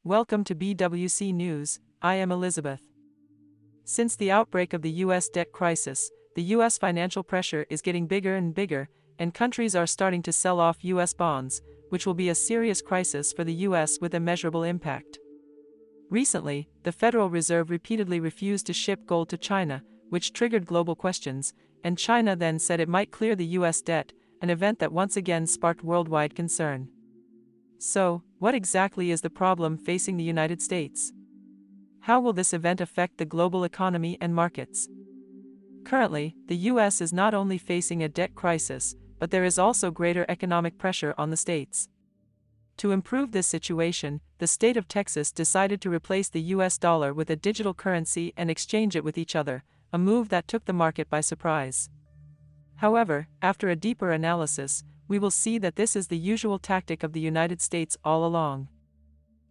Welcome to BWC News. I am Elizabeth. Since the outbreak of the U.S. debt crisis, the U.S. financial pressure is getting bigger and bigger, and countries are starting to sell off U.S. bonds, which will be a serious crisis for the U.S. with a measurable impact. Recently, the Federal Reserve repeatedly refused to ship gold to China, which triggered global questions, and China then said it might clear the U.S. debt, an event that once again sparked worldwide concern. So, what exactly is the problem facing the United States? How will this event affect the global economy and markets? Currently, the U.S. is not only facing a debt crisis, but there is also greater economic pressure on the states. To improve this situation, the state of Texas decided to replace the U.S. dollar with a digital currency and exchange it with each other, a move that took the market by surprise. However, after a deeper analysis, we will see that this is the usual tactic of the United States all along.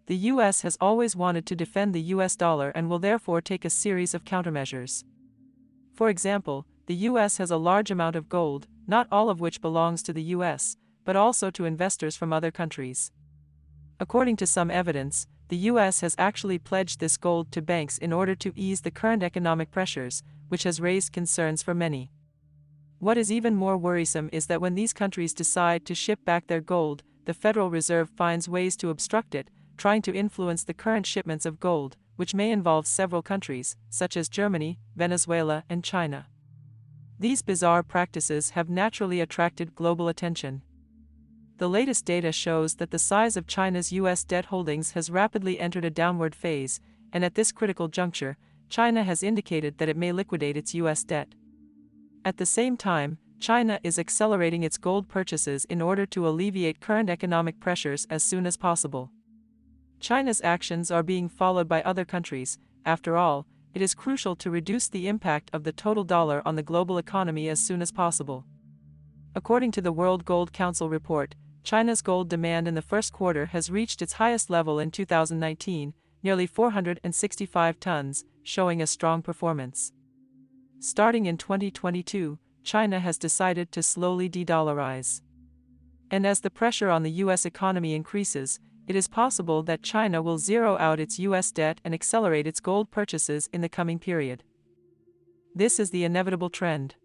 The U.S. has always wanted to defend the U.S. dollar and will therefore take a series of countermeasures. For example, the U.S. has a large amount of gold, not all of which belongs to the U.S., but also to investors from other countries. According to some evidence, the U.S. has actually pledged this gold to banks in order to ease the current economic pressures, which has raised concerns for many. What is even more worrisome is that when these countries decide to ship back their gold, the Federal Reserve finds ways to obstruct it, trying to influence the current shipments of gold, which may involve several countries, such as Germany, Venezuela, and China. These bizarre practices have naturally attracted global attention. The latest data shows that the size of China's U.S. debt holdings has rapidly entered a downward phase, and at this critical juncture, China has indicated that it may liquidate its U.S. debt. At the same time, China is accelerating its gold purchases in order to alleviate current economic pressures as soon as possible. China's actions are being followed by other countries. After all, it is crucial to reduce the impact of the total dollar on the global economy as soon as possible. According to the World Gold Council report, China's gold demand in the first quarter has reached its highest level in 2019, nearly 465 tons, showing a strong performance. Starting in 2022, China has decided to slowly de-dollarize. And as the pressure on the U.S. economy increases, it is possible that China will zero out its U.S. debt and accelerate its gold purchases in the coming period. This is the inevitable trend.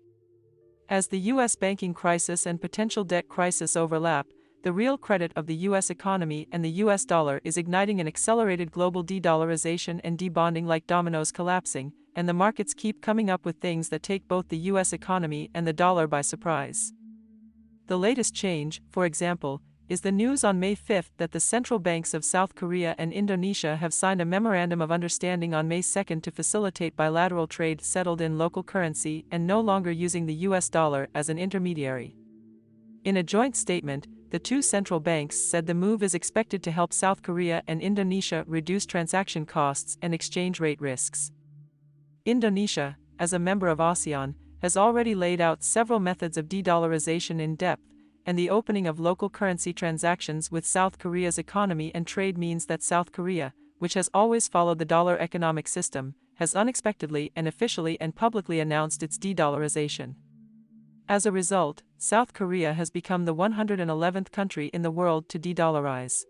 As the U.S. banking crisis and potential debt crisis overlap, the real credit of the U.S. economy and the U.S. dollar is igniting an accelerated global de-dollarization and debonding like dominoes collapsing, and the markets keep coming up with things that take both the U.S. economy and the dollar by surprise. The latest change, for example, is the news on May 5 that the central banks of South Korea and Indonesia have signed a memorandum of understanding on May 2 to facilitate bilateral trade settled in local currency and no longer using the U.S. dollar as an intermediary. In a joint statement, the two central banks said the move is expected to help South Korea and Indonesia reduce transaction costs and exchange rate risks. Indonesia, as a member of ASEAN, has already laid out several methods of de-dollarization in depth, and the opening of local currency transactions with South Korea's economy and trade means that South Korea, which has always followed the dollar economic system, has unexpectedly and officially and publicly announced its de-dollarization. As a result, South Korea has become the 111th country in the world to de-dollarize.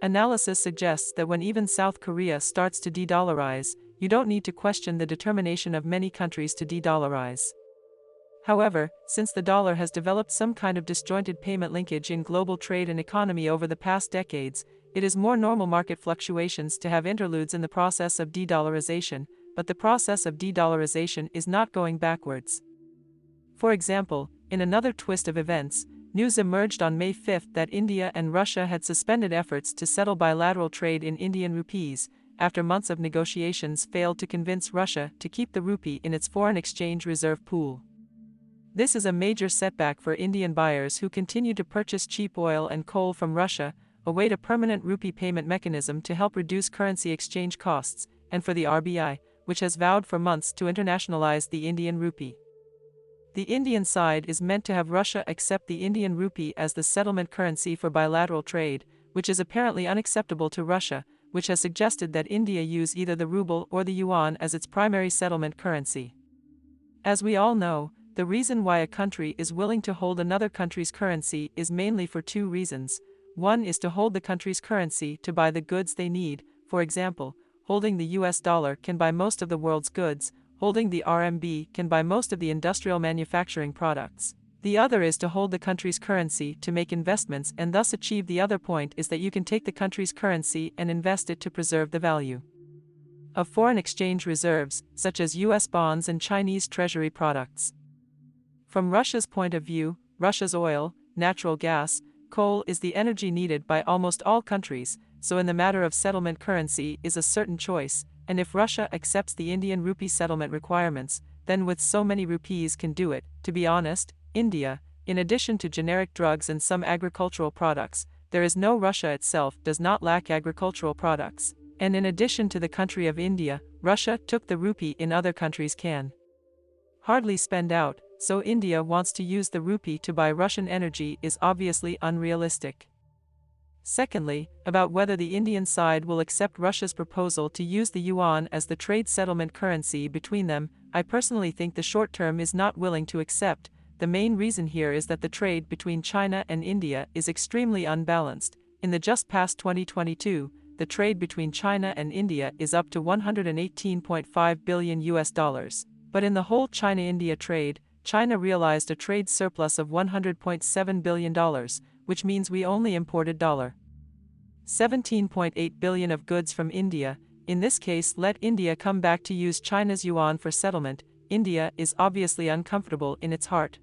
Analysis suggests that when even South Korea starts to de-dollarize, you don't need to question the determination of many countries to de-dollarize. However, since the dollar has developed some kind of disjointed payment linkage in global trade and economy over the past decades, it is more normal market fluctuations to have interludes in the process of de-dollarization, but the process of de-dollarization is not going backwards. For example, in another twist of events, news emerged on May 5 that India and Russia had suspended efforts to settle bilateral trade in Indian rupees, after months of negotiations failed to convince Russia to keep the rupee in its foreign exchange reserve pool. This is a major setback for Indian buyers who continue to purchase cheap oil and coal from Russia, await a permanent rupee payment mechanism to help reduce currency exchange costs, and for the RBI, which has vowed for months to internationalize the Indian rupee. The Indian side is meant to have Russia accept the Indian rupee as the settlement currency for bilateral trade, which is apparently unacceptable to Russia, which has suggested that India use either the ruble or the yuan as its primary settlement currency. As we all know, the reason why a country is willing to hold another country's currency is mainly for two reasons. One is to hold the country's currency to buy the goods they need. For example, holding the US dollar can buy most of the world's goods, holding the RMB can buy most of the industrial manufacturing products. The other is to hold the country's currency to make investments and thus achieve. The other point is that you can take the country's currency and invest it to preserve the value of foreign exchange reserves, such as US bonds and Chinese treasury products. From Russia's point of view, Russia's oil, natural gas, coal is the energy needed by almost all countries, so in the matter of settlement currency is a certain choice, and if Russia accepts the Indian rupee settlement requirements, then with so many rupees can do it. To be honest, India, in addition to generic drugs and some agricultural products, there is no Russia itself does not lack agricultural products. And in addition to the country of India, Russia took the rupee in other countries can hardly spend out, so India wants to use the rupee to buy Russian energy is obviously unrealistic. Secondly, about whether the Indian side will accept Russia's proposal to use the yuan as the trade settlement currency between them, I personally think the short term is not willing to accept. The main reason here is that the trade between China and India is extremely unbalanced. In the just past 2022, the trade between China and India is up to $118.5 billion. But in the whole China-India trade, China realized a trade surplus of $100.7 billion, which means we only imported $17.8 billion of goods from India. In this case, let India come back to use China's yuan for settlement. India is obviously uncomfortable in its heart.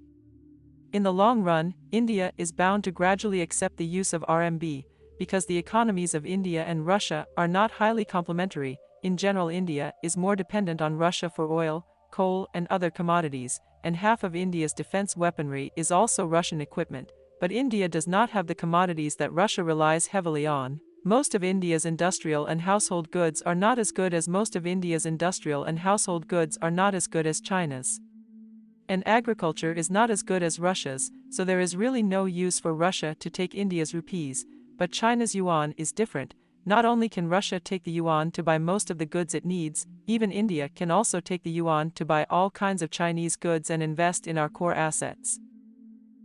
In the long run, India is bound to gradually accept the use of RMB, because the economies of India and Russia are not highly complementary. In general, India is more dependent on Russia for oil, coal and other commodities, and half of India's defense weaponry is also Russian equipment, but India does not have the commodities that Russia relies heavily on. Most of India's industrial and household goods are not as good as China's. And agriculture is not as good as Russia's, so there is really no use for Russia to take India's rupees. But China's yuan is different. Not only can Russia take the yuan to buy most of the goods it needs, even India can also take the yuan to buy all kinds of Chinese goods and invest in our core assets.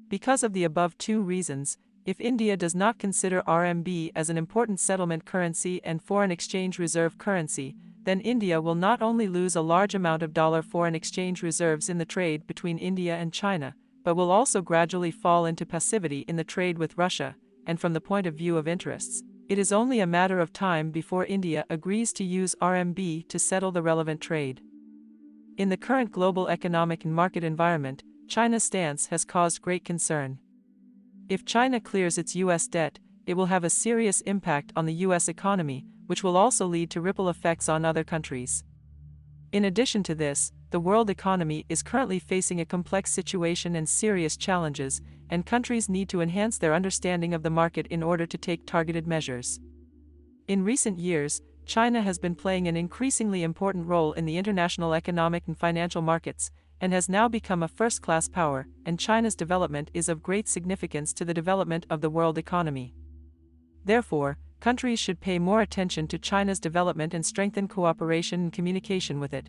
Because of the above two reasons, if India does not consider RMB as an important settlement currency and foreign exchange reserve currency, then India will not only lose a large amount of dollar foreign exchange reserves in the trade between India and China, but will also gradually fall into passivity in the trade with Russia. And from the point of view of interests, it is only a matter of time before India agrees to use RMB to settle the relevant trade. In the current global economic and market environment, China's stance has caused great concern. If China clears its US debt, it will have a serious impact on the US economy, which will also lead to ripple effects on other countries. In addition to this, the world economy is currently facing a complex situation and serious challenges, and countries need to enhance their understanding of the market in order to take targeted measures. In recent years, China has been playing an increasingly important role in the international economic and financial markets, and has now become a first-class power, and China's development is of great significance to the development of the world economy. Therefore, countries should pay more attention to China's development and strengthen cooperation and communication with it.